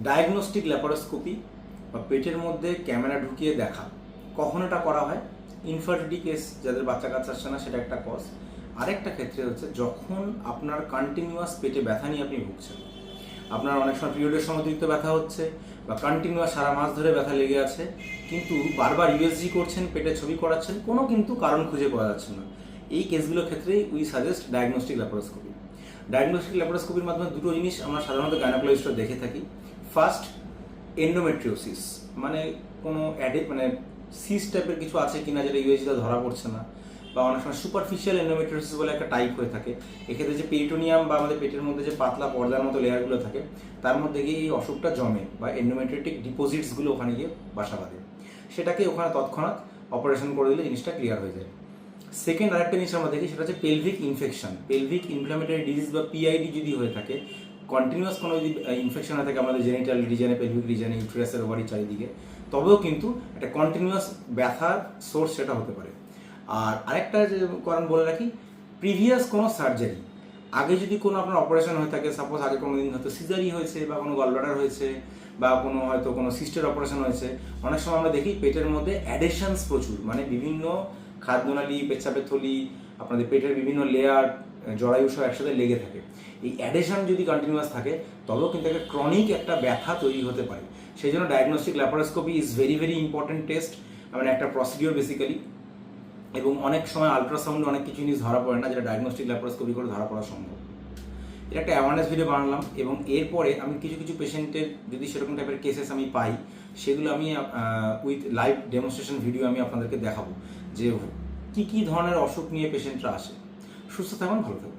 Diagnostic laparoscopy বা পেটের মধ্যে ক্যামেরা ঢুকিয়ে দেখা, কখন এটা করা হয়? ইনফার্টিলিটি কেস, যাদের বাচ্চা কাচ্চা আসছে না, সেটা একটা কজ। আরেকটা ক্ষেত্রে হচ্ছে যখন আপনার কন্টিনিউয়াস পেটে ব্যথা নিয়ে আপনি ভুগছেন, আপনার অনেক সময় পিরিয়ডের সময় অতিরিক্ত ব্যথা হচ্ছে বা কন্টিনিউয়াস সারা মাস ধরে ব্যথা লেগে আছে, কিন্তু বারবার ইউএসজি করছেন, পেটে ছবি করাচ্ছেন, কোনো কিন্তু কারণ খুঁজে পাওয়া যাচ্ছে না। এই কেসগুলোর ক্ষেত্রেই we suggest diagnostic laparoscopy. Diagnostic ল্যাপারোস্কোপির মাধ্যমে দুটো জিনিস আমরা সাধারণত গাইনোকোলজিস্টরা দেখে থাকি। ফার্স্ট, এন্ডোমেট্রিওসিস, মানে কোনো মানে সিস টাইপের কিছু আছে কিনা যেটা ইউএসজিতে ধরা পড়ছে না, বা অনেক সময় সুপারফিশিয়াল এন্ডোমেট্রিওসিস বলে একটা টাইপ হয়ে থাকে। এক্ষেত্রে যে পেরিটোনিয়াম বা আমাদের পেটের মধ্যে যে পাতলা পর্দার মতো লেয়ারগুলো থাকে, তার মধ্যে গিয়ে এই অসুখটা জমে বা এন্ডোমেট্রিটিক ডিপোজিটসগুলো ওখানে গিয়ে বাসা বাঁধে। সেটাকে ওখানে তৎক্ষণাৎ অপারেশন করে দিলে জিনিসটা ক্লিয়ার হয়ে যায়। সেকেন্ড আরেকটা জিনিস আমরা দেখি, সেটা হচ্ছে pelvic infection, pelvic inflammatory disease বা পিআইডি যদি হয়ে থাকে, কন্টিনিউয়াস কোনো যদি ইনফেকশন হয়ে থাকে আমাদের জেনিটাল রিজনে, পেলভিক রিজনে, ইউটেরাসের ওভারি চারিদিকে, তবেও কিন্তু একটা কন্টিনিউয়াস ব্যথার সোর্স সেটা হতে পারে। আর আরেকটা যে কারণ বলে রাখি, প্রিভিয়াস কোনো সার্জারি, আগে যদি কোনো আপনার অপারেশন হয়ে থাকে, সাপোজ আগে কোনো দিন হয়তো সিজারি হয়েছে বা কোনো গলব্লাডার হয়েছে বা কোনো হয়তো কোনো সিস্টের অপারেশন হয়েছে, অনেক সময় আমরা দেখি পেটের মধ্যে অ্যাডেশনস প্রচুর, মানে বিভিন্ন খাদ্যনালী, পেচ্ছাপের থলি, আপনাদের পেটের বিভিন্ন লেয়ার, জরায়ু সহ একসাথে লেগে থাকে। এই অ্যাডেশন যদি কন্টিনিউয়াস থাকে, তবেও কিন্তু একটা ক্রনিক একটা ব্যথা তৈরি হতে পারে। সেই জন্য diagnostic laparoscopy is very very important test, মানে একটা প্রসিডিওর বেসিক্যালি। এবং অনেক সময় আলট্রাসাউন্ডে অনেক কিছু জিনিস ধরা পড়ে না, যেটা ডায়াগনস্টিক ল্যাপারোস্কোপি করে ধরা পড়া সম্ভব। এটা একটা অ্যাওয়ারনেস ভিডিও বানালাম, এবং এরপরে আমি কিছু কিছু পেশেন্টের যদি সেরকম টাইপের কেসেস আমি পাই, সেগুলো আমি উইথ লাইভ ডেমনস্ট্রেশন ভিডিও আমি আপনাদেরকে দেখাবো যে কী কী ধরনের অসুখ নিয়ে পেশেন্টরা আসে। সুস্থ থাকুন, ভালো থাকুন।